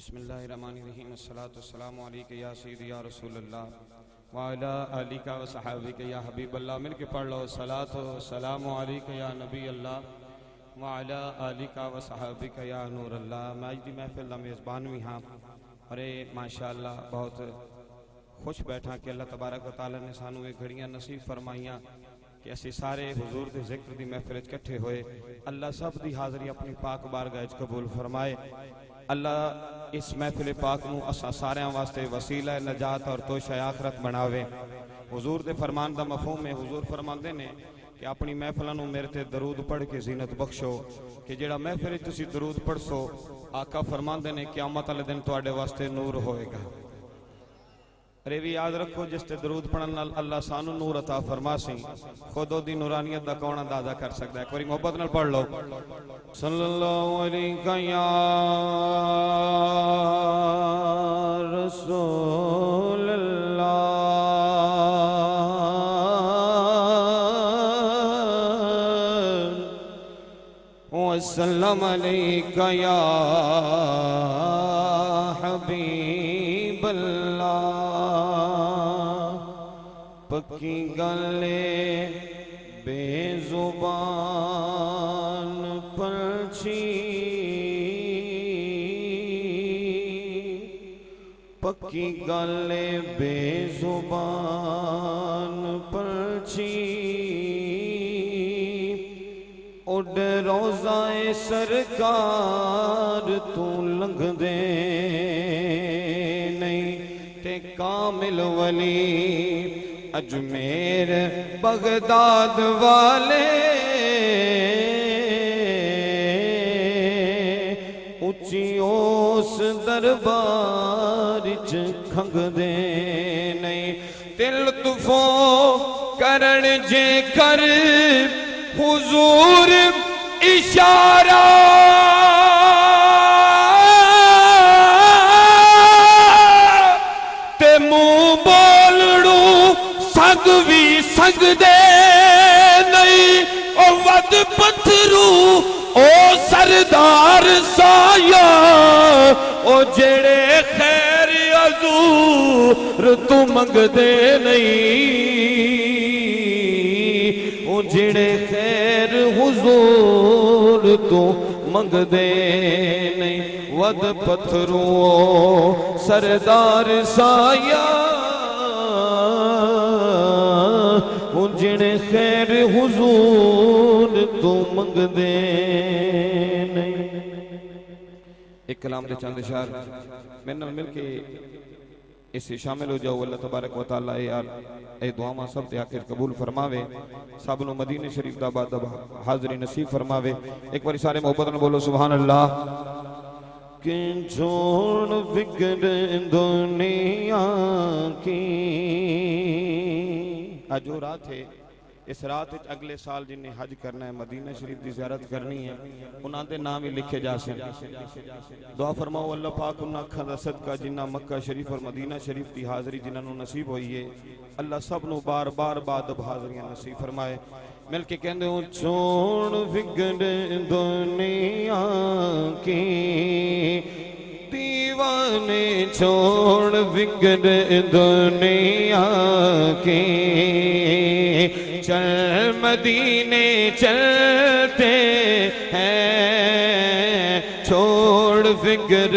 بسم اللہ الرحمن الرحیم الصلاۃ والسلام علیک یا سیدی یا رسول اللہ وعلی آلک و صحابک یا حبیب اللہ. مل کے پڑھ لو صلاۃ والسلام علیک یا نبی اللہ وعلی آلک و صحابک یا نور اللہ. میں اج دی محفل دا میزبان بھی ہاں اور ماشاءاللہ بہت خوش بیٹھا کہ اللہ تبارک و تعالی نے سانو یہ گھڑیاں نصیب فرمائیاں کہ اسی سارے حضور دے ذکر دی محفل وچ اکٹھے ہوئے. اللہ سب دی حاضری اپنی پاک بارگاہ وچ قبول فرمائے. اللہ اس محفل پاک نو اسا ساریاں واسطے وسیلہ نجات اور توشہ آخرت بناوے. حضور دے فرمان دا مفہوم ہے. حضور فرماندے نے کہ اپنی محفلوں نو میرے تے درود پڑھ کے زینت بخشو کہ جڑا محفل تسی درود پڑھ سو آقا فرماندے نے قیامت والے دن تواڈے واسطے نور ہوئے گا. ارے بھی یاد رکھو جس تے درود پڑھن نال اللہ سانو نور عطا فرما سی. خود دی نورانیت دا کون اندازہ کر سکتا ہے. ایک باری محبت نال پڑھ لو صلی اللہ علیہ یا رسول اللہ وسلم علیہ یا حبیب اللہ. پکی گلے بے زبان پرچی پکی گلے بے زبان پرچی اڈ روزہ سرکار تو لنگ دے نہیں تے کامل ولی اجمیر بغداد والے اچھی اس دربار کھنگ دے نہیں. دل لطفو کرن جے کر حضور اشارہ تے منہ بولڑو سنگ بھی سنگ دے نہیں. او ود پتھرو او سردار سایہ او جڑے خیر حضور تو منگ دے نہیں. او جڑے خیر حضور تو منگ دے نہیں. ود پتھرو سردار سایہ جڑے خیر حضور تو منگ دے نہیں. ایک کلام دے چند اشار میں نے مل کے اس سے شامل ہو جاؤ. اللہ تبارک و تعالیٰ اے دعاواں سب دے آخر قبول فرماوے. سب نو مدینہ شریف دا بعد حاضری نصیب فرماوے. ایک باری سارے محبت نے بولو سبحان اللہ. کہ جھوڑ فکر دنیا کی آج جو رات ہے اس رات اگلے سال جن نے حج کرنا ہے مدینہ شریف دی زیارت کرنی ہے انہاں دے نام ہی لکھے جا سن. دعا فرماؤ اللہ پاک انہاں اکھاں دا صدقہ جنہ مکہ شریف اور مدینہ شریف دی حاضری جنہاں نو نصیب ہوئی ہے اللہ سب نو بار بار بعد حاضریاں نصیب فرمائے. مل کے کہندے ہوں چھوڑ فکر دنیا کی دیوانے چھوڑ فکر دنیا کی چل مدینے چلتے ہیں چھوڑ فکر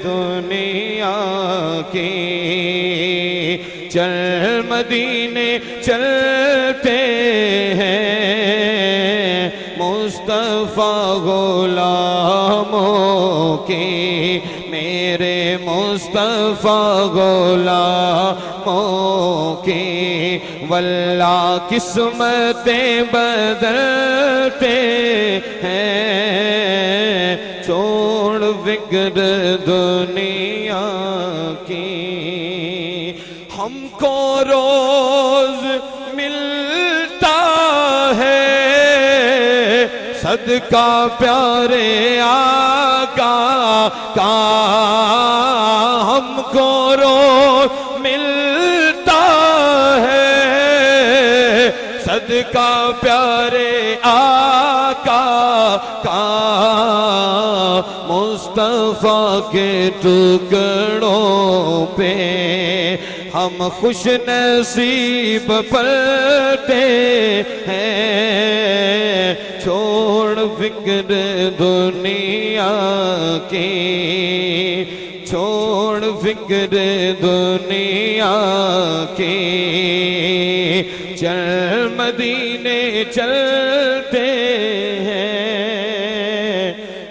دنیا کی چل مدینے چلتے ہیں مصطفیٰ غلاموں کی میرے مصطفیٰ غلاموں کی واللہ قسمتیں بدلتے ہیں چھوڑ فکر دنیا کی. ہم کو روز ملتا ہے صدقہ پیارے آقا کا ہم کو روز ملتا ہے صدقہ پیارے آقا کا مصطفیٰ کے ٹکڑوں پہ ہم خوش نصیب پلٹے ہیں، چھوڑ فکر دنیا کی، چھوڑ فکر دنیا کی، چل مدینے چلتے ہیں۔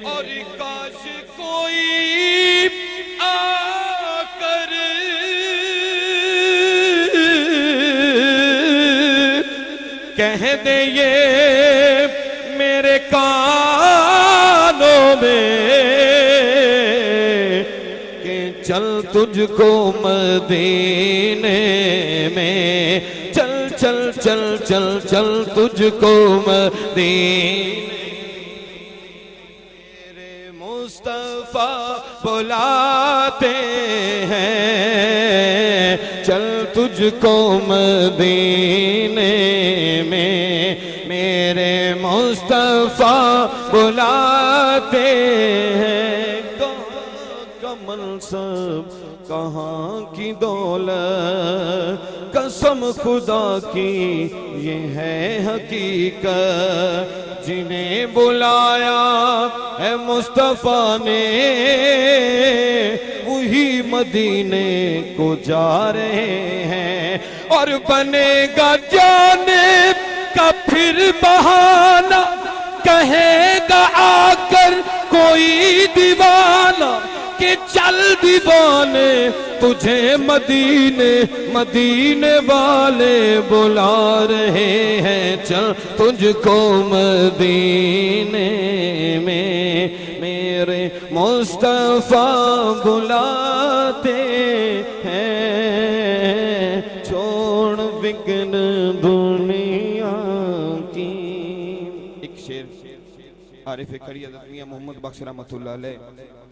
اور کاش کوئی آ کر کہہ دے یہ میرے کانوں میں کہ چل تجھ کو مدینے میں، چل چل چل چل چل تجھ کو مدینے، میرے مصطفیٰ بلاتے ہیں، چل تجھ کو مدینے میں، میرے مصطفیٰ بلاتے ہیں۔ کہاں منصب کہاں کی دولت، قسم خدا کی یہ ہے حقیقت، جنہیں بلایا ہے مصطفیٰ نے وہی مدینے کو جا رہے ہیں، اور بنے گا جانے کا پھر بہانہ، کہے گا آ کر کوئی دیوانہ کہ چل دیوانے تجھے مدینے، مدینے والے بلا رہے ہیں، چل تجھ کو مدینے میں، میرے مصطفیٰ بلاتے ہیں، چھوڑ فکر دنیا کی۔ ایک شعر عارف کڑی حضرت میاں محمد بخش رحمت اللہ علیہ،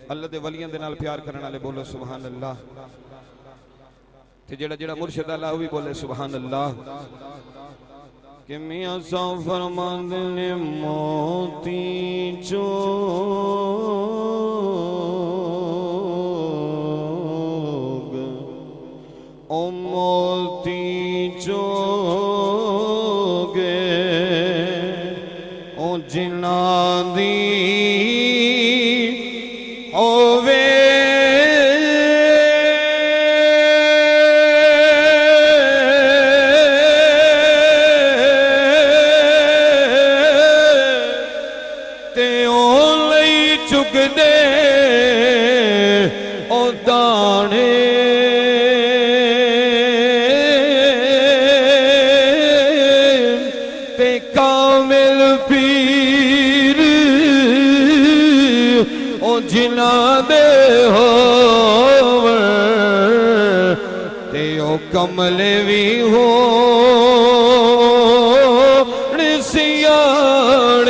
اللہ دے ولیاں دے نال پیار کرنے والے بولو سبحان اللہ، تے جڑا جڑا مرشد اللہ بھی بولے سبحان اللہ، کہ میاں صاحب فرماندے نے موتی چوگ، او موتی چوگ، او جناں دی کمل بھی ہو سیاڑ